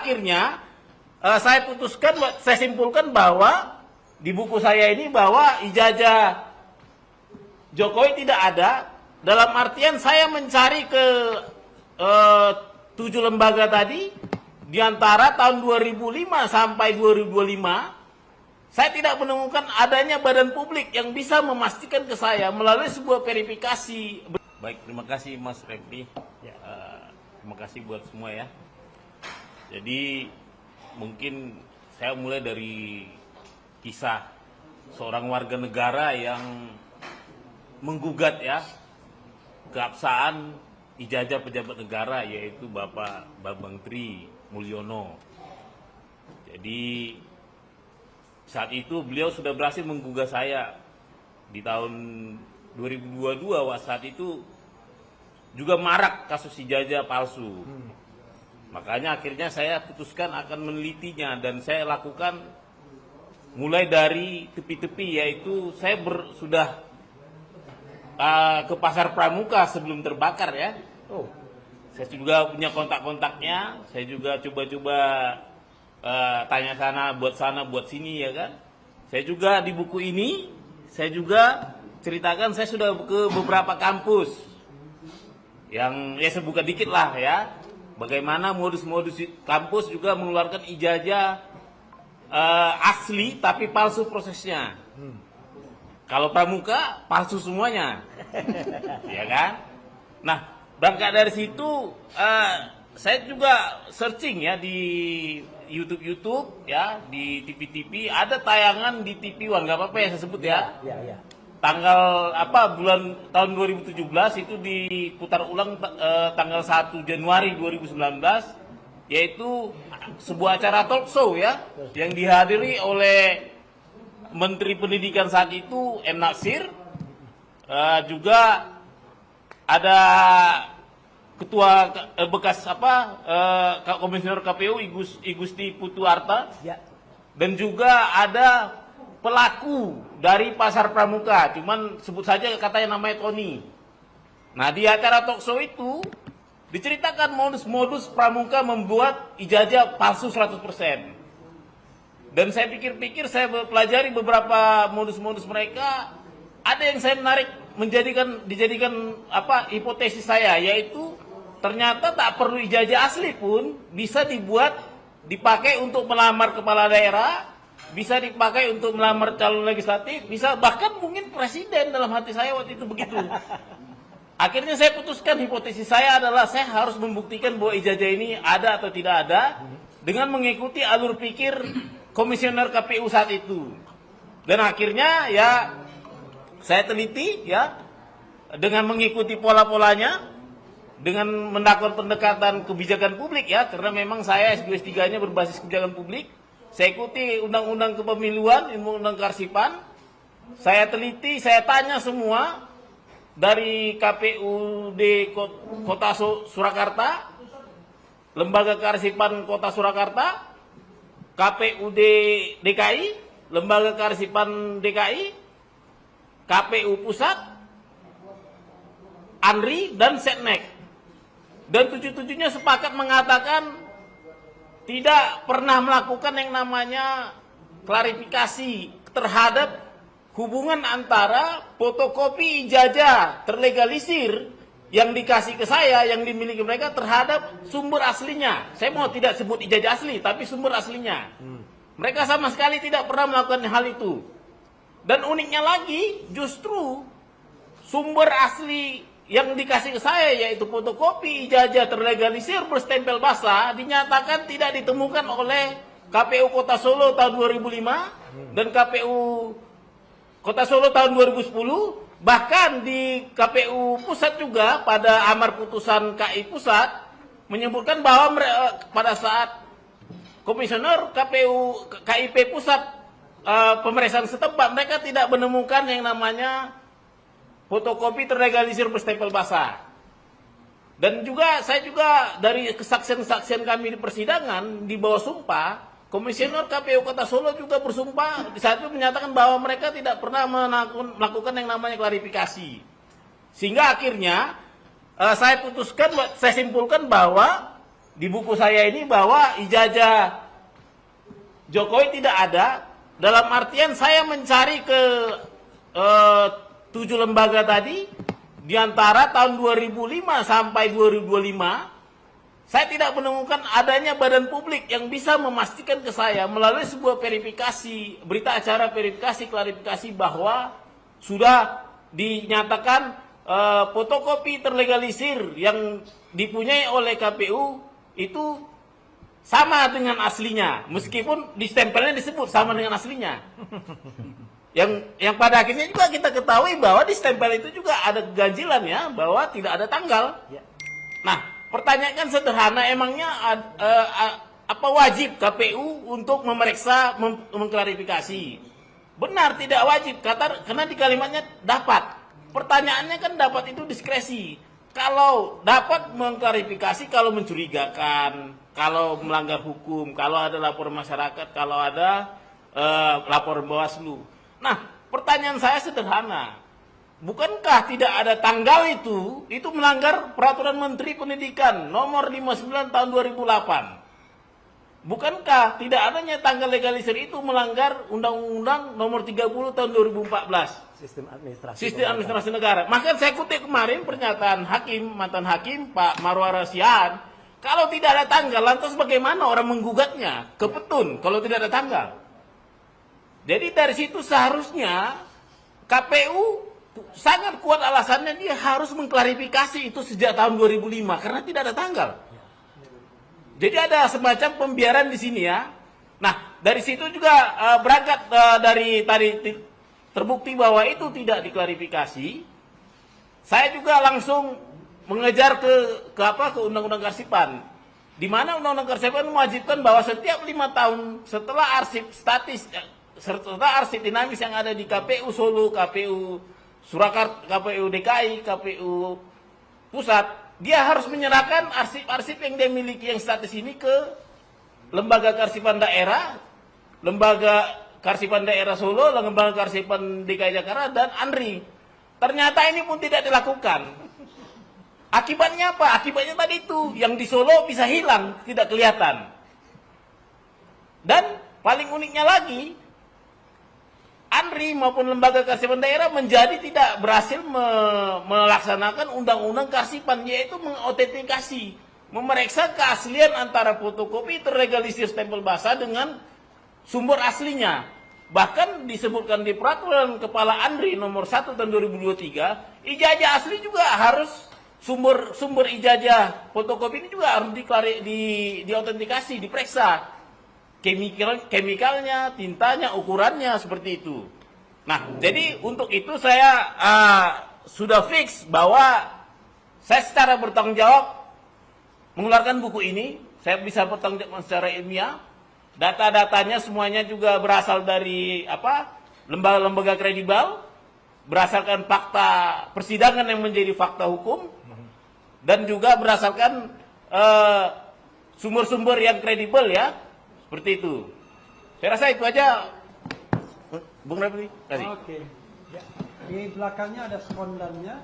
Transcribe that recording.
akhirnya saya simpulkan bahwa di buku saya ini bahwa ijazah Jokowi tidak ada. Dalam artian saya mencari ke 7 lembaga tadi, di antara tahun 2005 sampai 2025, saya tidak menemukan adanya badan publik yang bisa memastikan ke saya melalui sebuah verifikasi. Baik, terima kasih Mas Refli. Terima kasih buat semua ya. Jadi mungkin saya mulai dari kisah seorang warga negara yang menggugat ya keabsahan ijazah pejabat negara, yaitu Bapak Bambang Tri Mulyono. Jadi saat itu beliau sudah berhasil menggugah saya di tahun 2022. Saat itu juga marak kasus ijazah palsu. Makanya akhirnya saya putuskan akan menelitinya, dan saya lakukan mulai dari tepi-tepi, yaitu saya sudah ke pasar Pramuka sebelum terbakar ya. Saya juga punya kontak-kontaknya. Saya juga coba-coba tanya sana buat sini ya kan. Saya juga di buku ini saya juga ceritakan saya sudah ke beberapa kampus yang saya buka dikit lah ya. Bagaimana modus-modus kampus juga mengeluarkan ijazah asli tapi palsu prosesnya. Kalau Pramuka palsu semuanya, ya kan? Nah, berangkat dari situ, saya juga searching ya di YouTube ya, di TV-TV, ada tayangan di TV One, nggak apa-apa ya saya sebut ya. Tanggal bulan tahun 2017 itu diputar ulang tanggal 1 Januari 2019, yaitu sebuah acara talk show ya, yang dihadiri oleh Menteri Pendidikan saat itu M. Natsir, juga ada ketua bekas komisioner KPU Igusti Putu Arta, dan juga ada pelaku dari pasar Pramuka, cuman sebut saja katanya namanya Tony. Nah, di acara talk show itu diceritakan modus-modus Pramuka membuat ijazah palsu 100%. Dan saya pikir-pikir, saya pelajari beberapa modus-modus mereka. Ada yang saya menarik dijadikan hipotesis saya, yaitu ternyata tak perlu ijazah asli pun bisa dipakai untuk melamar kepala daerah, bisa dipakai untuk melamar calon legislatif, bisa bahkan mungkin presiden. Dalam hati saya waktu itu begitu. Akhirnya saya putuskan, hipotesis saya adalah saya harus membuktikan bahwa ijazah ini ada atau tidak ada dengan mengikuti alur pikir komisioner KPU saat itu. Dan akhirnya ya saya teliti ya dengan mengikuti pola-polanya, dengan melakukan pendekatan kebijakan publik ya, karena memang saya S2 S3-nya berbasis kebijakan publik. Saya ikuti undang-undang kepemiluan, undang-undang kearsipan. Saya teliti, saya tanya semua dari KPUD Kota Surakarta, Lembaga Kearsipan Kota Surakarta, KPUD DKI, Lembaga Kearsipan DKI, KPU Pusat, ANRI, dan Setnek. Dan 7-7-nya sepakat mengatakan tidak pernah melakukan yang namanya klarifikasi terhadap hubungan antara fotokopi ijazah terlegalisir yang dikasih ke saya, yang dimiliki mereka, terhadap sumber aslinya. Saya mau tidak sebut ijazah asli, tapi sumber aslinya. Mereka sama sekali tidak pernah melakukan hal itu. Dan uniknya lagi, justru sumber asli yang dikasih ke saya, yaitu fotokopi ijazah terlegalisir berstempel basah, dinyatakan tidak ditemukan oleh KPU Kota Solo tahun 2005 dan KPU Kota Solo tahun 2010. Bahkan di KPU Pusat juga pada amar putusan KI Pusat menyebutkan bahwa pada saat komisioner KIP Pusat pemeriksaan setempat, mereka tidak menemukan yang namanya fotokopi terlegalisir berstempel basah. Dan juga saya juga dari kesaksian-kesaksian kami di persidangan di bawah sumpah, komisioner KPU Kota Solo juga bersumpah di saat itu menyatakan bahwa mereka tidak pernah melakukan yang namanya klarifikasi. Sehingga akhirnya saya simpulkan bahwa di buku saya ini bahwa ijazah Jokowi tidak ada, dalam artian saya mencari ke 7 lembaga tadi, di antara tahun 2005 sampai 2025, saya tidak menemukan adanya badan publik yang bisa memastikan ke saya melalui sebuah verifikasi, berita acara verifikasi, klarifikasi bahwa sudah dinyatakan fotokopi terlegalisir yang dipunyai oleh KPU itu sama dengan aslinya, meskipun di stempelnya disebut sama dengan aslinya. Yang pada akhirnya juga kita ketahui bahwa di stempel itu juga ada keganjilan ya, bahwa tidak ada tanggal. Nah, pertanyaan kan sederhana, emangnya apa wajib KPU untuk memeriksa, mengklarifikasi? Benar, tidak wajib, karena di kalimatnya dapat. Pertanyaannya kan dapat itu diskresi. Kalau dapat mengklarifikasi, kalau mencurigakan, kalau melanggar hukum, kalau ada laporan masyarakat, kalau ada laporan Bawaslu. Nah, pertanyaan saya sederhana. Bukankah tidak ada tanggal itu melanggar Peraturan Menteri Pendidikan nomor 59 tahun 2008? Bukankah tidak adanya tanggal legalisir itu melanggar Undang-Undang nomor 30 tahun 2014? Sistem administrasi negara. Maka saya kutip kemarin pernyataan hakim, mantan hakim Pak Marwara Siahaan, kalau tidak ada tanggal, lantas bagaimana orang menggugatnya ke Petun kalau tidak ada tanggal? Jadi dari situ seharusnya KPU sangat kuat alasannya, dia harus mengklarifikasi itu sejak tahun 2005 karena tidak ada tanggal. Jadi ada semacam pembiaran di sini ya. Nah, dari situ juga berangkat dari tadi terbukti bahwa itu tidak diklarifikasi. Saya juga langsung mengejar ke Undang-Undang Karsipan, di mana Undang-Undang Karsipan mewajibkan bahwa setiap 5 tahun setelah arsip statis, serta arsip dinamis yang ada di KPU Solo, KPU Surakarta, KPU DKI, KPU Pusat, dia harus menyerahkan arsip-arsip yang dia miliki yang statis ini ke Lembaga Karsipan Daerah, Lembaga Karsipan Daerah Solo, Lembaga Karsipan DKI Jakarta, dan ANRI. Ternyata ini pun tidak dilakukan. Akibatnya apa? Akibatnya tadi itu, yang di Solo bisa hilang, tidak kelihatan. Dan paling uniknya lagi, ANRI maupun Lembaga Karsipan Daerah menjadi tidak berhasil melaksanakan Undang-Undang Karsipan, yaitu mengautentikasi, memeriksa keaslian antara fotokopi terlegalisir stempel basah dengan sumber aslinya. Bahkan disebutkan di Peraturan Kepala ANRI nomor 1 tahun 2023, ijazah asli juga harus sumber ijazah fotokopi ini juga harus diautentikasi, diperiksa. Kemikalnya, tintanya, ukurannya, seperti itu. Nah, jadi untuk itu saya sudah fix bahwa saya secara bertanggung jawab mengeluarkan buku ini. Saya bisa bertanggung jawab secara ilmiah. Data-datanya semuanya juga berasal dari lembaga-lembaga kredibel, berdasarkan fakta persidangan yang menjadi fakta hukum, dan juga berdasarkan sumber-sumber yang kredibel ya. Seperti itu. Saya rasa itu aja, Bung Refli. Oke. Ya. Di belakangnya ada spondannya.